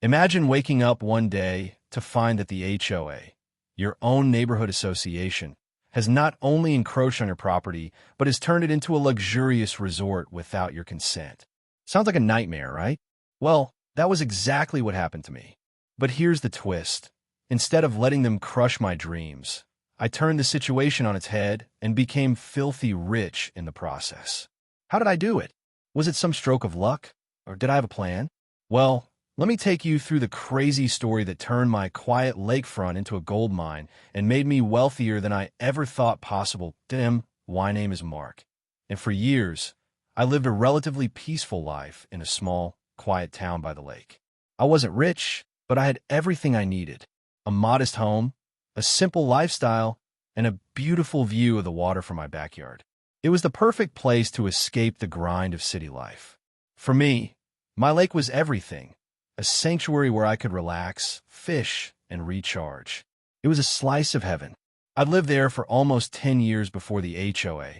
Imagine waking up one day to find that the HOA, your own neighborhood association, has not only encroached on your property, but has turned it into a luxurious resort without your consent. Sounds like a nightmare, right? Well, that was exactly what happened to me. But here's the twist. Instead of letting them crush my dreams, I turned the situation on its head and became filthy rich in the process. How did I do it? Was it some stroke of luck? Or did I have a plan? Well, let me take you through the crazy story that turned my quiet lakefront into a gold mine and made me wealthier than I ever thought possible. My name is Mark. And for years, I lived a relatively peaceful life in a small, quiet town by the lake. I wasn't rich, but I had everything I needed. A modest home, a simple lifestyle, and a beautiful view of the water from my backyard. It was the perfect place to escape the grind of city life. For me, my lake was everything. A sanctuary where I could relax, fish, and recharge. It was a slice of heaven. I'd lived there for almost 10 years before the HOA,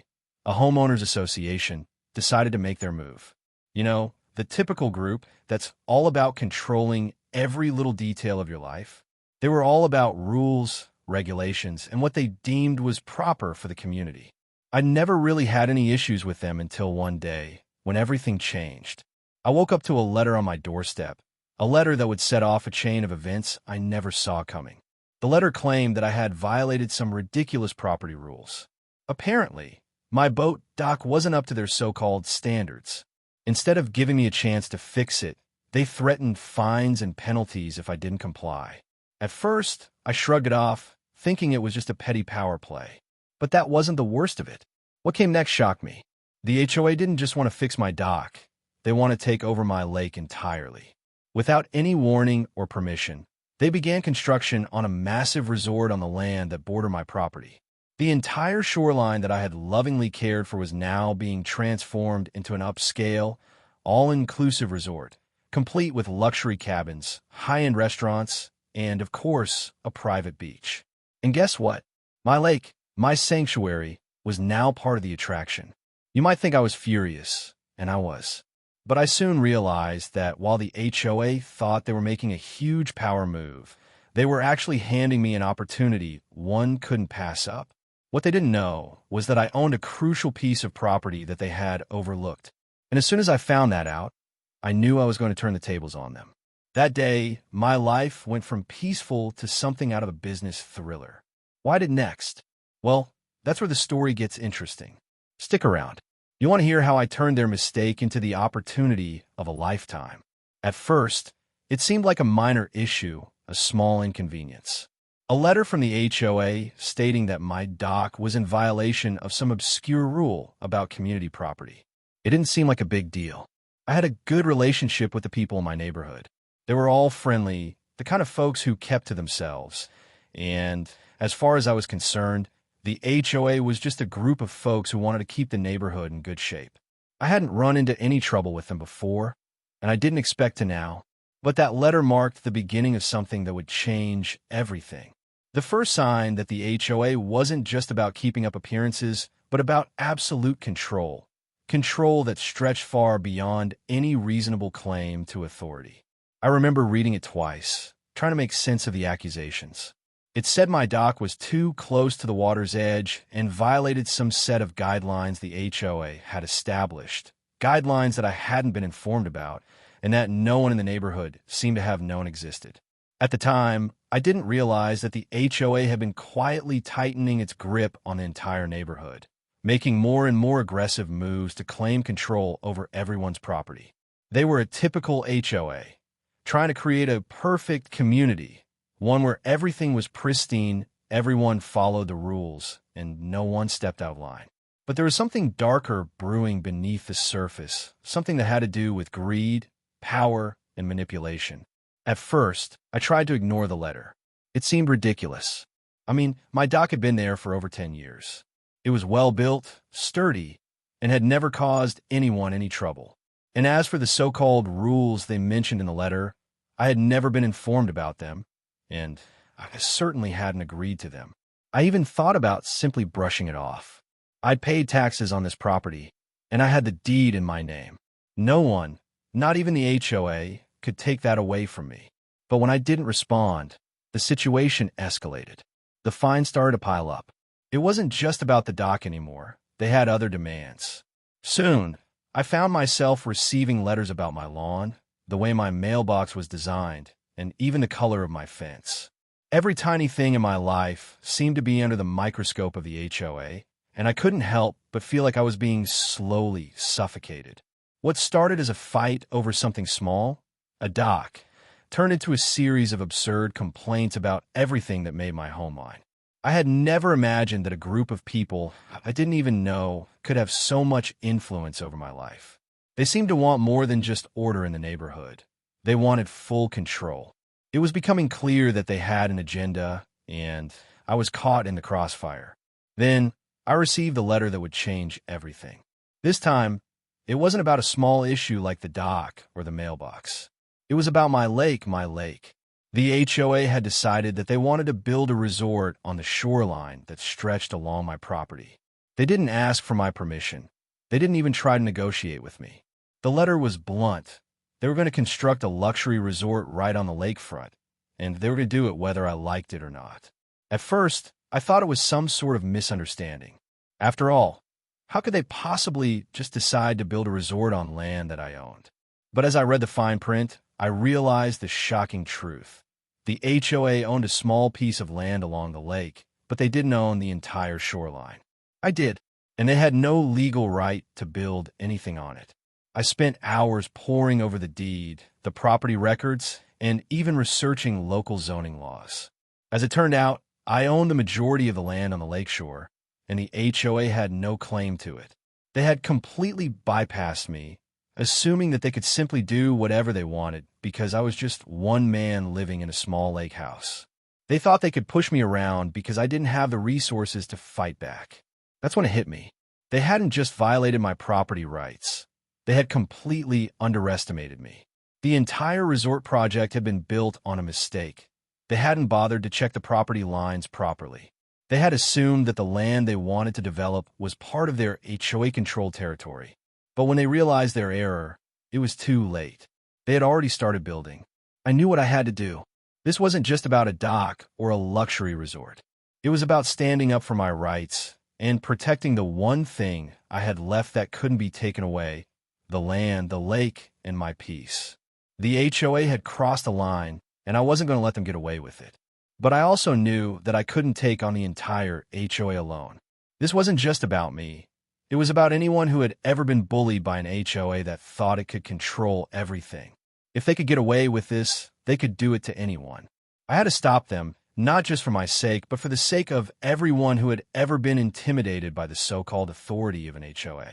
a homeowners association, decided to make their move. You know, the typical group that's all about controlling every little detail of your life. They were all about rules, regulations, and what they deemed was proper for the community. I never really had any issues with them until one day, when everything changed. I woke up to a letter on my doorstep, a letter that would set off a chain of events I never saw coming. The letter claimed that I had violated some ridiculous property rules. Apparently, my boat dock wasn't up to their so-called standards. Instead of giving me a chance to fix it, they threatened fines and penalties if I didn't comply. At first, I shrugged it off, thinking it was just a petty power play. But that wasn't the worst of it. What came next shocked me. The HOA didn't just want to fix my dock. They want to take over my lake entirely. Without any warning or permission, they began construction on a massive resort on the land that bordered my property. The entire shoreline that I had lovingly cared for was now being transformed into an upscale, all-inclusive resort, complete with luxury cabins, high-end restaurants, and, of course, a private beach. And guess what? My lake, my sanctuary, was now part of the attraction. You might think I was furious, and I was. But I soon realized that while the HOA thought they were making a huge power move, they were actually handing me an opportunity one couldn't pass up. What they didn't know was that I owned a crucial piece of property that they had overlooked. And as soon as I found that out, I knew I was going to turn the tables on them. That day, my life went from peaceful to something out of a business thriller. Why did next? Well, that's where the story gets interesting. Stick around. You want to hear how I turned their mistake into the opportunity of a lifetime. At first, it seemed like a minor issue, a small inconvenience. A letter from the HOA stating that my dock was in violation of some obscure rule about community property. It didn't seem like a big deal. I had a good relationship with the people in my neighborhood. They were all friendly, the kind of folks who kept to themselves. And as far as I was concerned, the HOA was just a group of folks who wanted to keep the neighborhood in good shape. I hadn't run into any trouble with them before, and I didn't expect to now. But that letter marked the beginning of something that would change everything. The first sign that the HOA wasn't just about keeping up appearances, but about absolute control. Control that stretched far beyond any reasonable claim to authority. I remember reading it twice, trying to make sense of the accusations. It said my dock was too close to the water's edge and violated some set of guidelines the HOA had established, guidelines that I hadn't been informed about and that no one in the neighborhood seemed to have known existed. At the time, I didn't realize that the HOA had been quietly tightening its grip on the entire neighborhood, making more and more aggressive moves to claim control over everyone's property. They were a typical HOA, trying to create a perfect community, one where everything was pristine, everyone followed the rules, and no one stepped out of line. But there was something darker brewing beneath the surface, something that had to do with greed, power, and manipulation. At first, I tried to ignore the letter. It seemed ridiculous. I mean, my dock had been there for over 10 years. It was well-built, sturdy, and had never caused anyone any trouble. And as for the so-called rules they mentioned in the letter, I had never been informed about them, and I certainly hadn't agreed to them. I even thought about simply brushing it off. I'd paid taxes on this property, and I had the deed in my name. No one, not even the HOA, could take that away from me. But when I didn't respond, the situation escalated. The fines started to pile up. It wasn't just about the dock anymore. They had other demands. Soon, I found myself receiving letters about my lawn, the way my mailbox was designed, and even the color of my fence. Every tiny thing in my life seemed to be under the microscope of the HOA, and I couldn't help but feel like I was being slowly suffocated. What started as a fight over something small, a dock, turned into a series of absurd complaints about everything that made my home mine. I had never imagined that a group of people I didn't even know could have so much influence over my life. They seemed to want more than just order in the neighborhood. They wanted full control. It was becoming clear that they had an agenda, and I was caught in the crossfire. Then, I received a letter that would change everything. This time, it wasn't about a small issue like the dock or the mailbox. It was about my lake, my lake. The HOA had decided that they wanted to build a resort on the shoreline that stretched along my property. They didn't ask for my permission. They didn't even try to negotiate with me. The letter was blunt. They were going to construct a luxury resort right on the lakefront, and they were going to do it whether I liked it or not. At first, I thought it was some sort of misunderstanding. After all, how could they possibly just decide to build a resort on land that I owned? But as I read the fine print, I realized the shocking truth. The HOA owned a small piece of land along the lake, but they didn't own the entire shoreline. I did, and they had no legal right to build anything on it. I spent hours poring over the deed, the property records, and even researching local zoning laws. As it turned out, I owned the majority of the land on the lakeshore, and the HOA had no claim to it. They had completely bypassed me, assuming that they could simply do whatever they wanted because I was just one man living in a small lake house. They thought they could push me around because I didn't have the resources to fight back. That's when it hit me. They hadn't just violated my property rights. They had completely underestimated me. The entire resort project had been built on a mistake. They hadn't bothered to check the property lines properly. They had assumed that the land they wanted to develop was part of their HOA-controlled territory. But when they realized their error, it was too late. They had already started building. I knew what I had to do. This wasn't just about a dock or a luxury resort. It was about standing up for my rights and protecting the one thing I had left that couldn't be taken away: the land, the lake, and my peace. The HOA had crossed a line, and I wasn't going to let them get away with it. But I also knew that I couldn't take on the entire HOA alone. This wasn't just about me. It was about anyone who had ever been bullied by an HOA that thought it could control everything. If they could get away with this, they could do it to anyone. I had to stop them, not just for my sake, but for the sake of everyone who had ever been intimidated by the so-called authority of an HOA.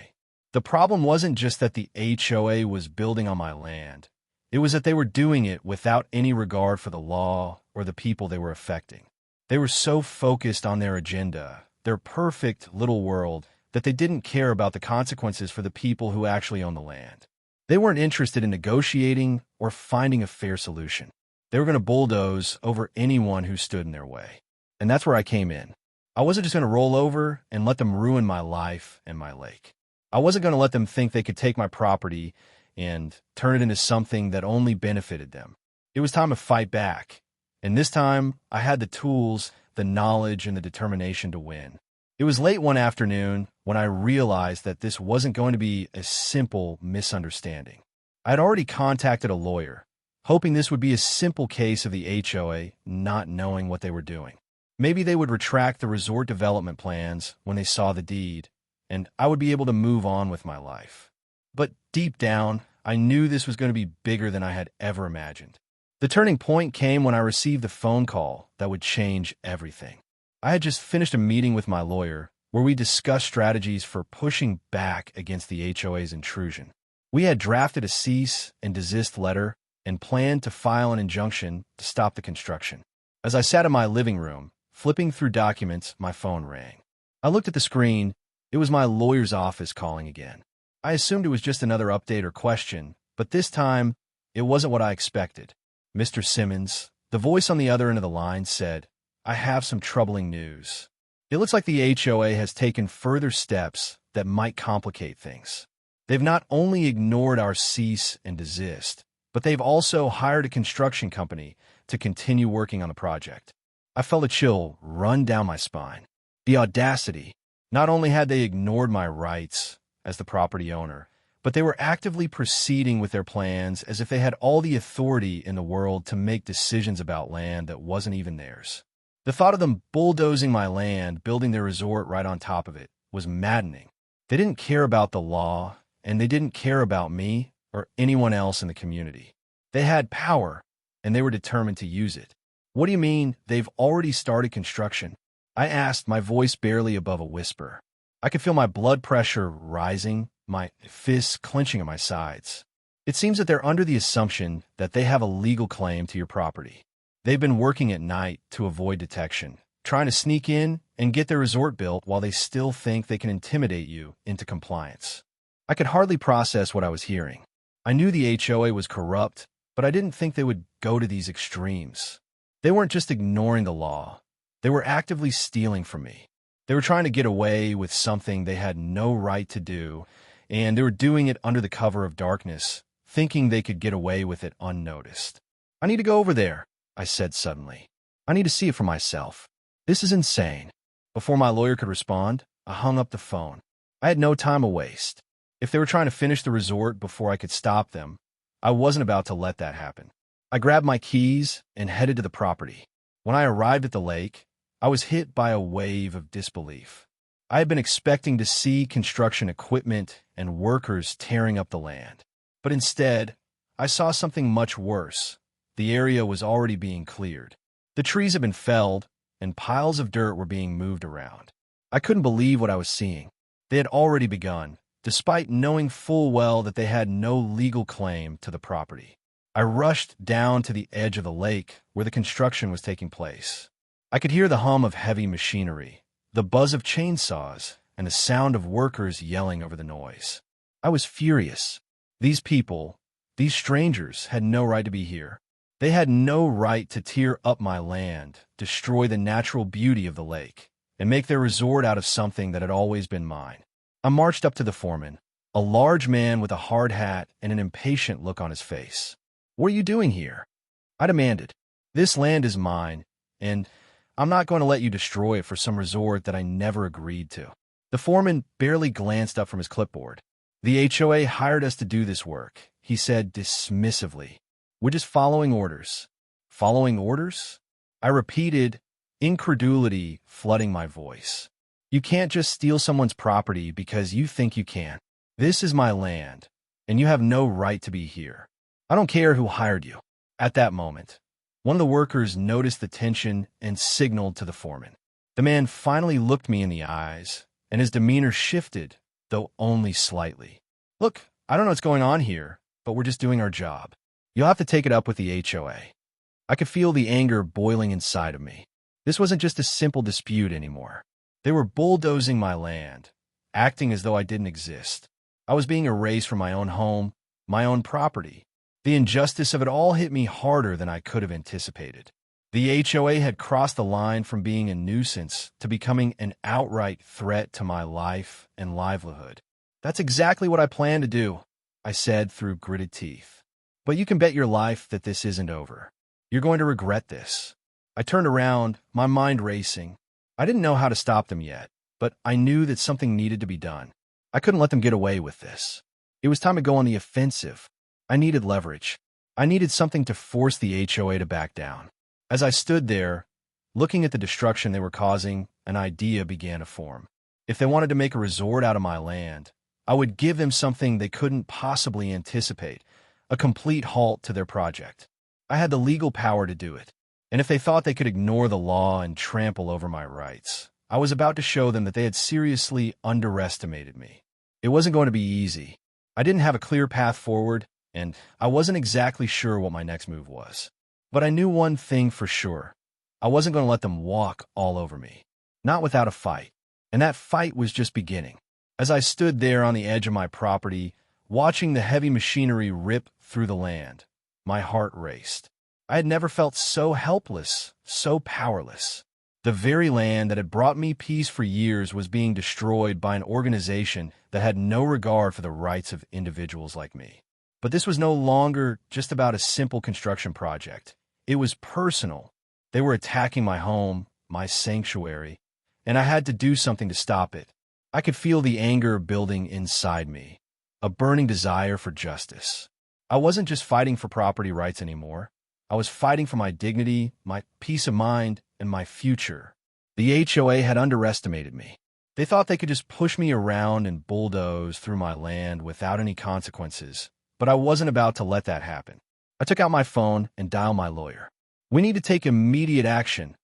The problem wasn't just that the HOA was building on my land. It was that they were doing it without any regard for the law or the people they were affecting. They were so focused on their agenda, their perfect little world, that they didn't care about the consequences for the people who actually own the land. They weren't interested in negotiating or finding a fair solution. They were going to bulldoze over anyone who stood in their way. And that's where I came in. I wasn't just going to roll over and let them ruin my life and my lake. I wasn't going to let them think they could take my property and turn it into something that only benefited them. It was time to fight back. And this time, I had the tools, the knowledge, and the determination to win. It was late one afternoon when I realized that this wasn't going to be a simple misunderstanding. I had already contacted a lawyer, hoping this would be a simple case of the HOA not knowing what they were doing. Maybe they would retract the resort development plans when they saw the deed, and I would be able to move on with my life. But deep down, I knew this was going to be bigger than I had ever imagined. The turning point came when I received the phone call that would change everything. I had just finished a meeting with my lawyer where we discussed strategies for pushing back against the HOA's intrusion. We had drafted a cease and desist letter and planned to file an injunction to stop the construction. As I sat in my living room, flipping through documents, my phone rang. I looked at the screen. It was my lawyer's office calling again. I assumed it was just another update or question, but this time, it wasn't what I expected. Mr. Simmons, the voice on the other end of the line, said, "I have some troubling news. It looks like the HOA has taken further steps that might complicate things. They've not only ignored our cease and desist, but they've also hired a construction company to continue working on the project. I felt a chill run down my spine. The audacity. Not only had they ignored my rights as the property owner, but they were actively proceeding with their plans as if they had all the authority in the world to make decisions about land that wasn't even theirs. The thought of them bulldozing my land, building their resort right on top of it, was maddening. They didn't care about the law, and they didn't care about me or anyone else in the community. They had power, and they were determined to use it. What do you mean they've already started construction? I asked, my voice barely above a whisper. I could feel my blood pressure rising, my fists clenching at my sides. It seems that they're under the assumption that they have a legal claim to your property. They've been working at night to avoid detection, trying to sneak in and get their resort built while they still think they can intimidate you into compliance. I could hardly process what I was hearing. I knew the HOA was corrupt, but I didn't think they would go to these extremes. They weren't just ignoring the law. They were actively stealing from me. They were trying to get away with something they had no right to do, and they were doing it under the cover of darkness, thinking they could get away with it unnoticed. I need to go over there, I said suddenly. I need to see it for myself. This is insane. Before my lawyer could respond, I hung up the phone. I had no time to waste. If they were trying to finish the resort before I could stop them, I wasn't about to let that happen. I grabbed my keys and headed to the property. When I arrived at the lake, I was hit by a wave of disbelief. I had been expecting to see construction equipment and workers tearing up the land. But instead, I saw something much worse. The area was already being cleared. The trees had been felled, and piles of dirt were being moved around. I couldn't believe what I was seeing. They had already begun, despite knowing full well that they had no legal claim to the property. I rushed down to the edge of the lake where the construction was taking place. I could hear the hum of heavy machinery, the buzz of chainsaws, and the sound of workers yelling over the noise. I was furious. These people, these strangers, had no right to be here. They had no right to tear up my land, destroy the natural beauty of the lake, and make their resort out of something that had always been mine. I marched up to the foreman, a large man with a hard hat and an impatient look on his face. "What are you doing here?" I demanded. "This land is mine, and I'm not going to let you destroy it for some resort that I never agreed to." The foreman barely glanced up from his clipboard. "The HOA hired us to do this work," he said dismissively. "We're just following orders." "Following orders?" I repeated, incredulity flooding my voice. "You can't just steal someone's property because you think you can. This is my land, and you have no right to be here. I don't care who hired you." At that moment, one of the workers noticed the tension and signaled to the foreman. The man finally looked me in the eyes, and his demeanor shifted, though only slightly. "Look, I don't know what's going on here, but we're just doing our job. You'll have to take it up with the HOA." I could feel the anger boiling inside of me. This wasn't just a simple dispute anymore. They were bulldozing my land, acting as though I didn't exist. I was being erased from my own home, my own property. The injustice of it all hit me harder than I could have anticipated. The HOA had crossed the line from being a nuisance to becoming an outright threat to my life and livelihood. "That's exactly what I planned to do," I said through gritted teeth. "But you can bet your life that this isn't over. You're going to regret this." I turned around, my mind racing. I didn't know how to stop them yet, but I knew that something needed to be done. I couldn't let them get away with this. It was time to go on the offensive. I needed leverage. I needed something to force the HOA to back down. As I stood there, looking at the destruction they were causing, an idea began to form. If they wanted to make a resort out of my land, I would give them something they couldn't possibly anticipate, a complete halt to their project. I had the legal power to do it. And if they thought they could ignore the law and trample over my rights, I was about to show them that they had seriously underestimated me. It wasn't going to be easy. I didn't have a clear path forward, and I wasn't exactly sure what my next move was. But I knew one thing for sure. I wasn't going to let them walk all over me. Not without a fight. And that fight was just beginning. As I stood there on the edge of my property, watching the heavy machinery rip through the land, my heart raced. I had never felt so helpless, so powerless. The very land that had brought me peace for years was being destroyed by an organization that had no regard for the rights of individuals like me. But this was no longer just about a simple construction project. It was personal. They were attacking my home, my sanctuary, and I had to do something to stop it. I could feel the anger building inside me, a burning desire for justice. I wasn't just fighting for property rights anymore. I was fighting for my dignity, my peace of mind, and my future. The HOA had underestimated me. They thought they could just push me around and bulldoze through my land without any consequences, but I wasn't about to let that happen. I took out my phone and dialed my lawyer. "We need to take immediate action,"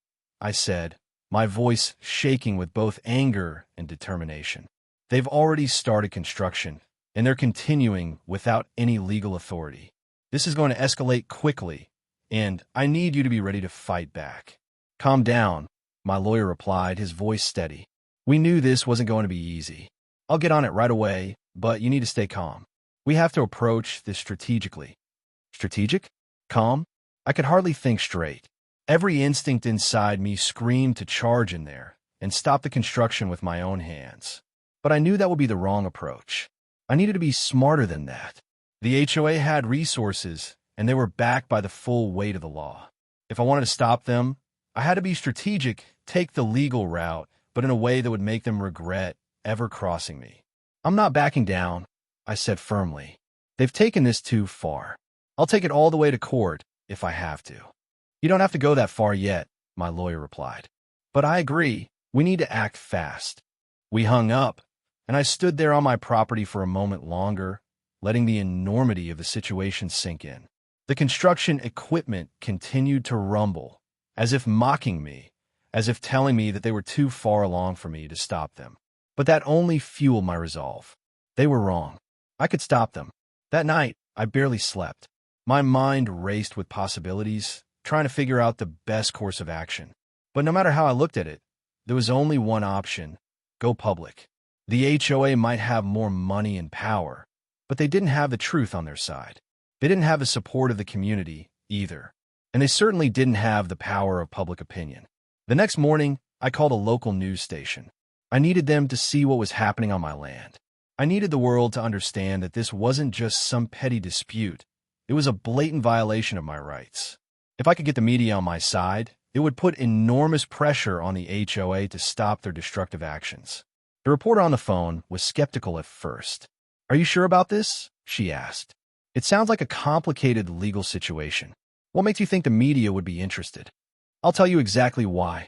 I said, my voice shaking with both anger and determination. "They've already started construction, and they're continuing without any legal authority. This is going to escalate quickly, and I need you to be ready to fight back." "Calm down," my lawyer replied, his voice steady. "We knew this wasn't going to be easy. I'll get on it right away, but you need to stay calm. We have to approach this strategically." Strategic? Calm? I could hardly think straight. Every instinct inside me screamed to charge in there and stop the construction with my own hands. But I knew that would be the wrong approach. I needed to be smarter than that. The HOA had resources, and they were backed by the full weight of the law. If I wanted to stop them, I had to be strategic, take the legal route, but in a way that would make them regret ever crossing me. "I'm not backing down," I said firmly. "They've taken this too far. I'll take it all the way to court if I have to." "You don't have to go that far yet," my lawyer replied. "But I agree. We need to act fast." We hung up, and I stood there on my property for a moment longer, letting the enormity of the situation sink in. The construction equipment continued to rumble, as if mocking me, as if telling me that they were too far along for me to stop them. But that only fueled my resolve. They were wrong. I could stop them. That night, I barely slept. My mind raced with possibilities, trying to figure out the best course of action. But no matter how I looked at it, there was only one option: go public. The HOA might have more money and power, but they didn't have the truth on their side. They didn't have the support of the community, either. And they certainly didn't have the power of public opinion. The next morning, I called a local news station. I needed them to see what was happening on my land. I needed the world to understand that this wasn't just some petty dispute. It was a blatant violation of my rights. If I could get the media on my side, it would put enormous pressure on the HOA to stop their destructive actions. The reporter on the phone was skeptical at first. "Are you sure about this?" she asked. "It sounds like a complicated legal situation. What makes you think the media would be interested?" "I'll tell you exactly why,"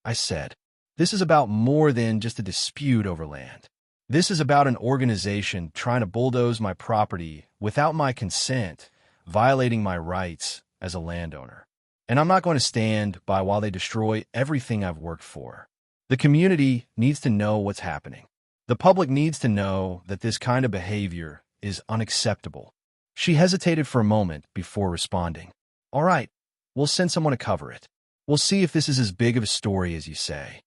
I said. "This is about more than just a dispute over land. This is about an organization trying to bulldoze my property without my consent, violating my rights as a landowner. And I'm not going to stand by while they destroy everything I've worked for. The community needs to know what's happening. The public needs to know that this kind of behavior is unacceptable." She hesitated for a moment before responding. "All right, we'll send someone to cover it. We'll see if this is as big of a story as you say."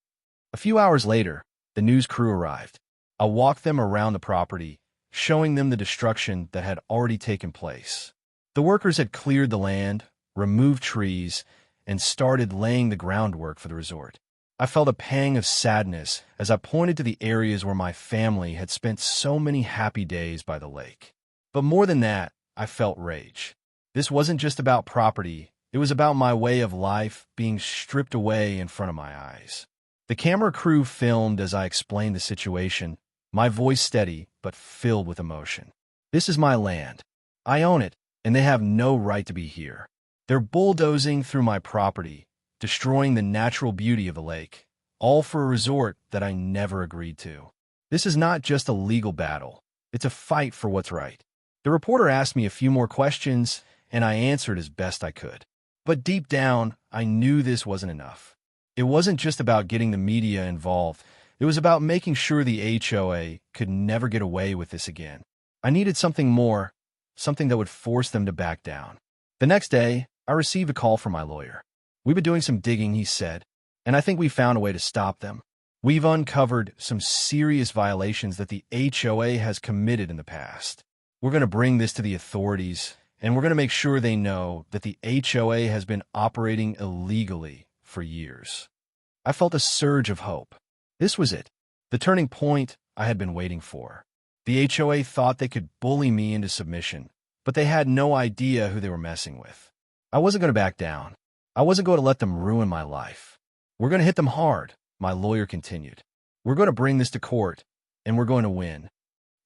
A few hours later, the news crew arrived. I walked them around the property, showing them the destruction that had already taken place. The workers had cleared the land, removed trees, and started laying the groundwork for the resort. I felt a pang of sadness as I pointed to the areas where my family had spent so many happy days by the lake. But more than that, I felt rage. This wasn't just about property. It was about my way of life being stripped away in front of my eyes. The camera crew filmed as I explained the situation, my voice steady but filled with emotion. "This is my land. I own it, and they have no right to be here. They're bulldozing through my property, destroying the natural beauty of the lake, all for a resort that I never agreed to. This is not just a legal battle. It's a fight for what's right." The reporter asked me a few more questions, and I answered as best I could. But deep down, I knew this wasn't enough. It wasn't just about getting the media involved. It was about making sure the HOA could never get away with this again. I needed something more, something that would force them to back down. The next day, I received a call from my lawyer. "We've been doing some digging," he said, "and I think we found a way to stop them. We've uncovered some serious violations that the HOA has committed in the past. We're going to bring this to the authorities, and we're going to make sure they know that the HOA has been operating illegally for years." I felt a surge of hope. This was it, the turning point I had been waiting for. The HOA thought they could bully me into submission, but they had no idea who they were messing with. I wasn't going to back down. I wasn't going to let them ruin my life. We're going to hit them hard, my lawyer continued. We're going to bring this to court, and we're going to win.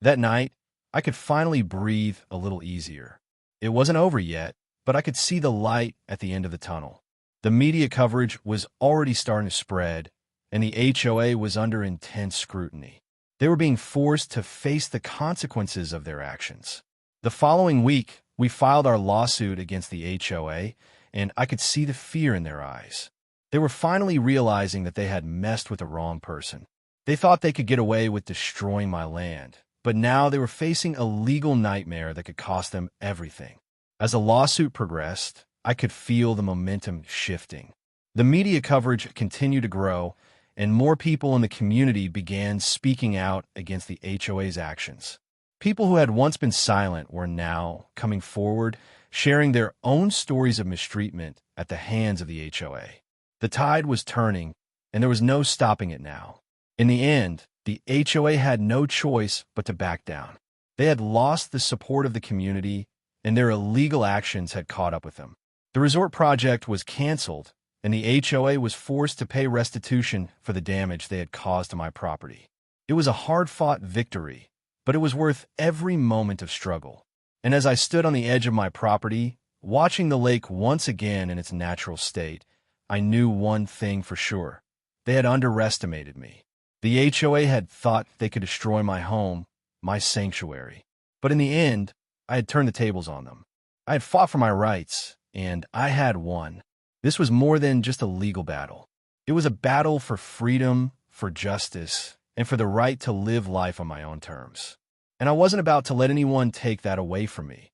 That night, I could finally breathe a little easier. It wasn't over yet, but I could see the light at the end of the tunnel. The media coverage was already starting to spread, and the HOA was under intense scrutiny. They were being forced to face the consequences of their actions. The following week, we filed our lawsuit against the HOA, and I could see the fear in their eyes. They were finally realizing that they had messed with the wrong person. They thought they could get away with destroying my land, but now they were facing a legal nightmare that could cost them everything. As the lawsuit progressed, I could feel the momentum shifting. The media coverage continued to grow, and more people in the community began speaking out against the HOA's actions. People who had once been silent were now coming forward, sharing their own stories of mistreatment at the hands of the HOA. The tide was turning, and there was no stopping it now. In the end, the HOA had no choice but to back down. They had lost the support of the community, and their illegal actions had caught up with them. The resort project was canceled, and the HOA was forced to pay restitution for the damage they had caused to my property. It was a hard-fought victory, but it was worth every moment of struggle. And as I stood on the edge of my property, watching the lake once again in its natural state, I knew one thing for sure. They had underestimated me. The HOA had thought they could destroy my home, my sanctuary. But in the end, I had turned the tables on them. I had fought for my rights, and I had won. This was more than just a legal battle. It was a battle for freedom, for justice, and for the right to live life on my own terms. And I wasn't about to let anyone take that away from me.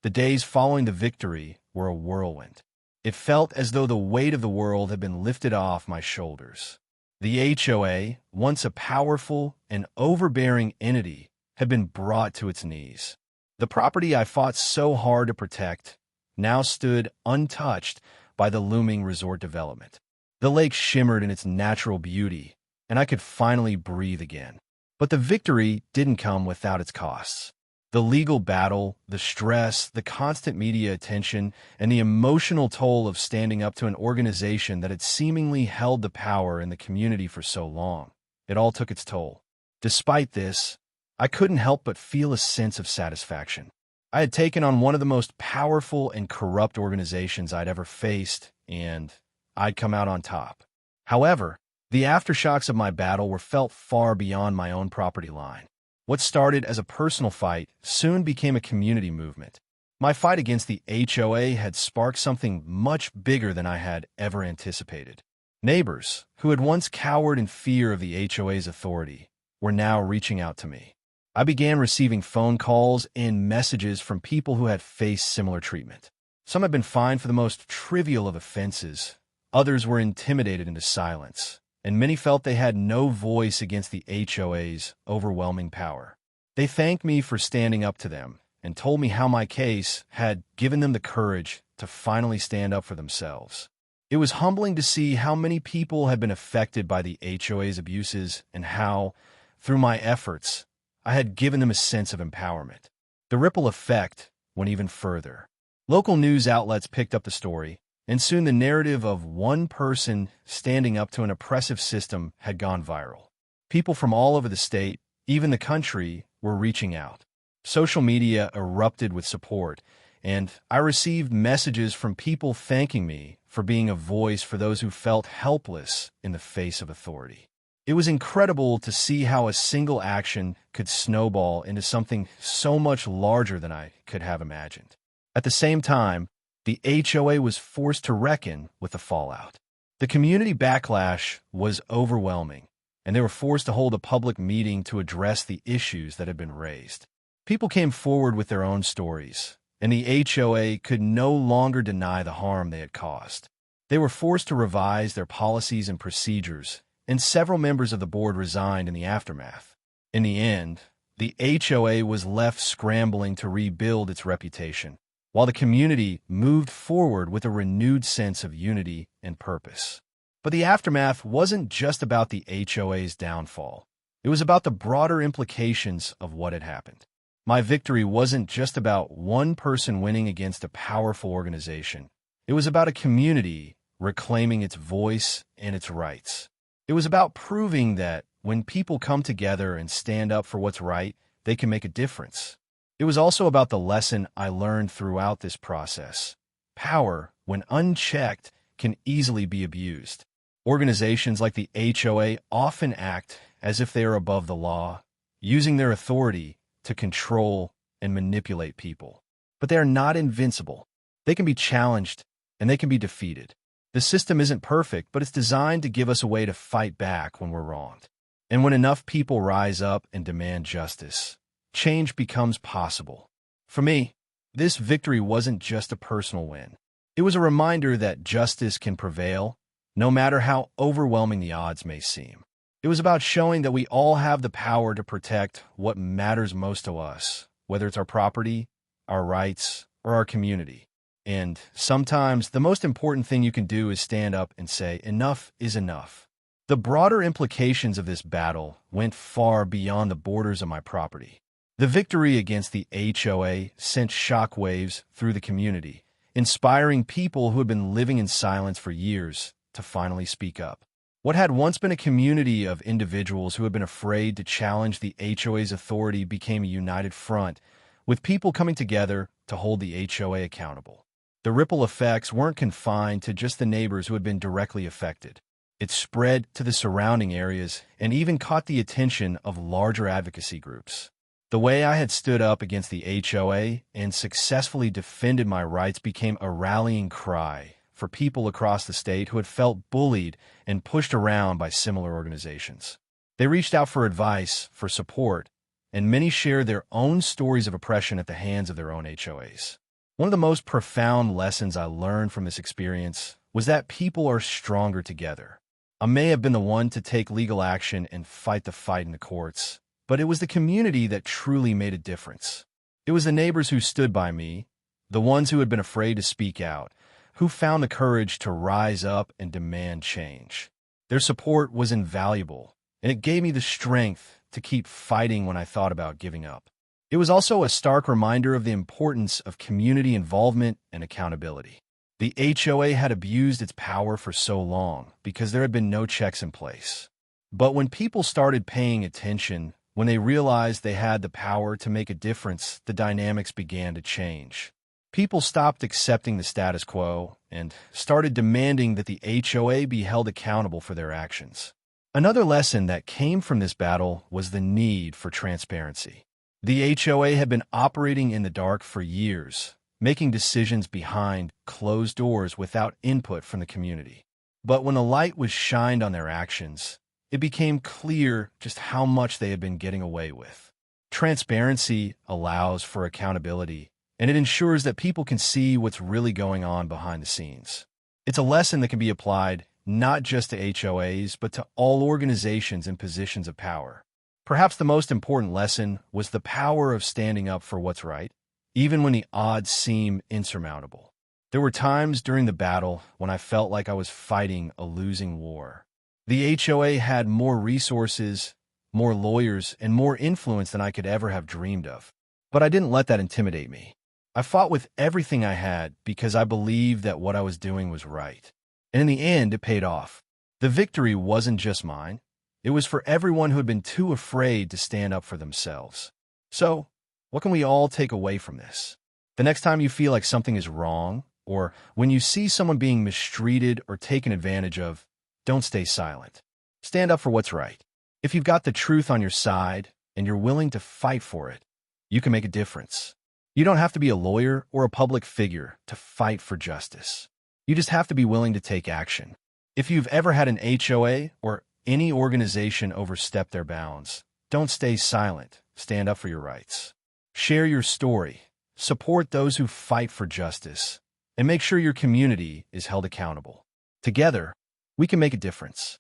The days following the victory were a whirlwind. It felt as though the weight of the world had been lifted off my shoulders. The HOA, once a powerful and overbearing entity, had been brought to its knees. The property I fought so hard to protect now stood untouched by the looming resort development. The lake shimmered in its natural beauty, and I could finally breathe again. But the victory didn't come without its costs. The legal battle, the stress, the constant media attention, and the emotional toll of standing up to an organization that had seemingly held the power in the community for so long. It all took its toll. Despite this, I couldn't help but feel a sense of satisfaction. I had taken on one of the most powerful and corrupt organizations I'd ever faced, and I'd come out on top. However, the aftershocks of my battle were felt far beyond my own property line. What started as a personal fight soon became a community movement. My fight against the HOA had sparked something much bigger than I had ever anticipated. Neighbors, who had once cowered in fear of the HOA's authority, were now reaching out to me. I began receiving phone calls and messages from people who had faced similar treatment. Some had been fined for the most trivial of offenses. Others were intimidated into silence, and many felt they had no voice against the HOA's overwhelming power. They thanked me for standing up to them and told me how my case had given them the courage to finally stand up for themselves. It was humbling to see how many people had been affected by the HOA's abuses and how, through my efforts, I had given them a sense of empowerment. The ripple effect went even further. Local news outlets picked up the story, and soon the narrative of one person standing up to an oppressive system had gone viral. People from all over the state, even the country, were reaching out. Social media erupted with support, and I received messages from people thanking me for being a voice for those who felt helpless in the face of authority. It was incredible to see how a single action could snowball into something so much larger than I could have imagined. At the same time, the HOA was forced to reckon with the fallout. The community backlash was overwhelming, and they were forced to hold a public meeting to address the issues that had been raised. People came forward with their own stories, and the HOA could no longer deny the harm they had caused. They were forced to revise their policies and procedures, and several members of the board resigned in the aftermath. In the end, the HOA was left scrambling to rebuild its reputation, while the community moved forward with a renewed sense of unity and purpose. But the aftermath wasn't just about the HOA's downfall. It was about the broader implications of what had happened. My victory wasn't just about one person winning against a powerful organization. It was about a community reclaiming its voice and its rights. It was about proving that when people come together and stand up for what's right, they can make a difference. It was also about the lesson I learned throughout this process. Power, when unchecked, can easily be abused. Organizations like the HOA often act as if they are above the law, using their authority to control and manipulate people. But they are not invincible. They can be challenged and they can be defeated. The system isn't perfect, but it's designed to give us a way to fight back when we're wronged. And when enough people rise up and demand justice, change becomes possible. For me, this victory wasn't just a personal win. It was a reminder that justice can prevail, no matter how overwhelming the odds may seem. It was about showing that we all have the power to protect what matters most to us, whether it's our property, our rights, or our community. And sometimes the most important thing you can do is stand up and say, enough is enough. The broader implications of this battle went far beyond the borders of my property. The victory against the HOA sent shockwaves through the community, inspiring people who had been living in silence for years to finally speak up. What had once been a community of individuals who had been afraid to challenge the HOA's authority became a united front, with people coming together to hold the HOA accountable. The ripple effects weren't confined to just the neighbors who had been directly affected. It spread to the surrounding areas and even caught the attention of larger advocacy groups. The way I had stood up against the HOA and successfully defended my rights became a rallying cry for people across the state who had felt bullied and pushed around by similar organizations. They reached out for advice, for support, and many shared their own stories of oppression at the hands of their own HOAs. One of the most profound lessons I learned from this experience was that people are stronger together. I may have been the one to take legal action and fight the fight in the courts, but it was the community that truly made a difference. It was the neighbors who stood by me, the ones who had been afraid to speak out, who found the courage to rise up and demand change. Their support was invaluable, and it gave me the strength to keep fighting when I thought about giving up. It was also a stark reminder of the importance of community involvement and accountability. The HOA had abused its power for so long because there had been no checks in place. But when people started paying attention, when they realized they had the power to make a difference, the dynamics began to change. People stopped accepting the status quo and started demanding that the HOA be held accountable for their actions. Another lesson that came from this battle was the need for transparency. The HOA had been operating in the dark for years, making decisions behind closed doors without input from the community. But when the light was shined on their actions, it became clear just how much they had been getting away with. Transparency allows for accountability, and it ensures that people can see what's really going on behind the scenes. It's a lesson that can be applied not just to HOAs, but to all organizations in positions of power. Perhaps the most important lesson was the power of standing up for what's right, even when the odds seem insurmountable. There were times during the battle when I felt like I was fighting a losing war. The HOA had more resources, more lawyers, and more influence than I could ever have dreamed of. But I didn't let that intimidate me. I fought with everything I had because I believed that what I was doing was right. And in the end, it paid off. The victory wasn't just mine. It was for everyone who had been too afraid to stand up for themselves. So, what can we all take away from this? The next time you feel like something is wrong, or when you see someone being mistreated or taken advantage of, don't stay silent. Stand up for what's right. If you've got the truth on your side and you're willing to fight for it, you can make a difference. You don't have to be a lawyer or a public figure to fight for justice. You just have to be willing to take action. If you've ever had an HOA or any organization overstep their bounds, don't stay silent. Stand up for your rights. Share your story. Support those who fight for justice. And make sure your community is held accountable. Together, we can make a difference.